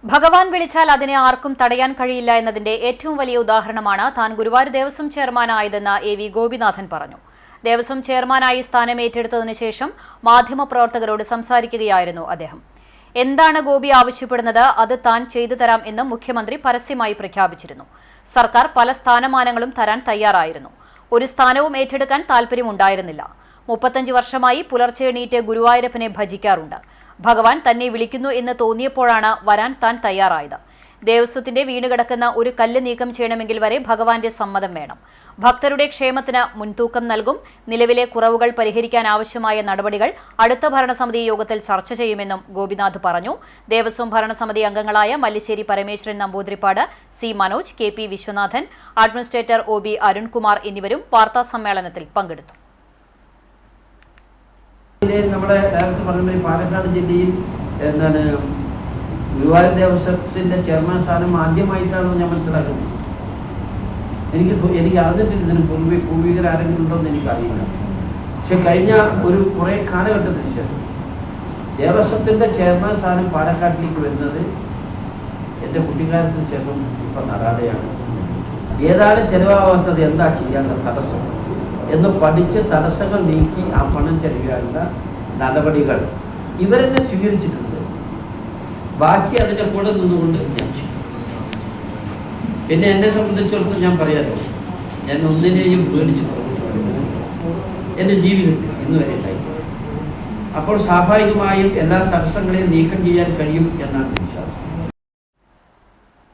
ഭഗവാൻ വിളിച്ചാൽ അതിനെ ആർക്കും തടയാൻ കഴിയില്ല എന്നതിന്റെ ഏറ്റവും വലിയ ഉദാഹരണമാണ് താൻ ഗുരുവായൂർ ദേവസ്വം ചെയർമാനായതെന്ന് എ.വി. ഗോപിനാഥൻ പറഞ്ഞു. ദേവസ്വം ചെയർമാനായി സ്ഥാനം ഏറ്റെടുത്തതിനു ശേഷം മാധ്യമപ്രവർത്തകരോട് സംസാരിക്കുകയായിരുന്നു അദ്ദേഹം. എന്താണ് ഗോപി ആവശ്യപ്പെടുന്നത് അത് താൻ ചെയ്തു തരാം എന്ന് മുഖ്യമന്ത്രി പരസ്യമായി പ്രഖ്യാപിച്ചിരുന്നു. സർക്കാർ പല സ്ഥാനമാനങ്ങളും തരാൻ തയ്യാറായിരുന്നു. ഒരു സ്ഥാനവും ഏറ്റെടുക്കാൻ താൽപര്യമുണ്ടായിരുന്നില്ല. 35 വർഷമായി പുലർച്ചെ എണീറ്റ് ഗുരുവായൂരപ്പനെ ഭജിക്കാറുണ്ട്. ഭഗവാൻ തന്നെ വിളിക്കുന്നു എന്ന് തോന്നിയപ്പോഴാണ് വരാൻ താൻ തയ്യാറായത്. ദേവസ്വത്തിന്റെ വീണുകിടക്കുന്ന ഒരു കല്ല് നീക്കം ചെയ്യണമെങ്കിൽ വരെ ഭഗവാന്റെ സമ്മതം വേണം. ഭക്തരുടെ ക്ഷേമത്തിന് മുൻതൂക്കം നൽകും. നിലവിലെ കുറവുകൾ പരിഹരിക്കാൻ ആവശ്യമായ നടപടികൾ അടുത്ത ഭരണസമിതി യോഗത്തിൽ ചർച്ച ചെയ്യുമെന്നും ഗോപിനാഥ് പറഞ്ഞു. ദേവസ്വം ഭരണസമിതി അംഗങ്ങളായ Mallisseri Parameswaran Namboothiripad, C Manoj, K P Viswanathan, administrator O B. Arunkumar എന്നിവരും വാർത്താസമ്മേളനത്തിൽ പങ്കെടുത്തു. നമ്മുടെ ഡയറക്ടർ പറഞ്ഞ പാലക്കാട് ജില്ലയിൽ ഗുരുവായൂർ ദേവസ്വത്തിന്റെ ചെയർമാൻ സ്ഥാനം ആദ്യമായിട്ടാണ് ഞാൻ മനസ്സിലാക്കുന്നത്. എനിക്ക് അറിഞ്ഞിട്ടില്ല ഇതിന് പൂർവികർ ആരെങ്കിലും ഉണ്ടോ എന്ന് എനിക്കറിയില്ല. പക്ഷെ കഴിഞ്ഞ കുറേ കാലഘട്ടത്തിന് ശേഷം ദേവസ്വത്തിന്റെ ചെയർമാൻ സ്ഥാനം പാലക്കാട്ടിലേക്ക് വരുന്നത് എൻ്റെ കുട്ടിക്കാലത്തിന് ശേഷം ഇപ്പം നടാടെയാണ്. ഏതാണ് ചെലവാകാത്തത്, എന്താ ചെയ്യാനുള്ള തടസ്സം എന്ന് പഠിച്ച് തടസ്സങ്ങൾ നീക്കി ആ പണം ചെലവാനുള്ള നടപടികൾ ഇവരെന്നെ സ്വീകരിച്ചിട്ടുണ്ട്. ബാക്കി അതിൻ്റെ കൂടെ നിന്നുകൊണ്ട് ഞാൻ ചെയ്യും. പിന്നെ എന്നെ സംബന്ധിച്ചിടത്തോളം ഞാൻ പറയാറുണ്ട്, ഞാൻ ഒന്നിനെയും പേടിച്ച് പ്രവർത്തിക്കുന്നത് എൻ്റെ ജീവിതത്തിൽ ഇന്ന് വരെ ഉണ്ടായി. അപ്പോൾ സ്വാഭാവികമായും എല്ലാ തടസ്സങ്ങളെയും നീക്കം ചെയ്യാൻ കഴിയും എന്നാണ് വിശ്വാസം.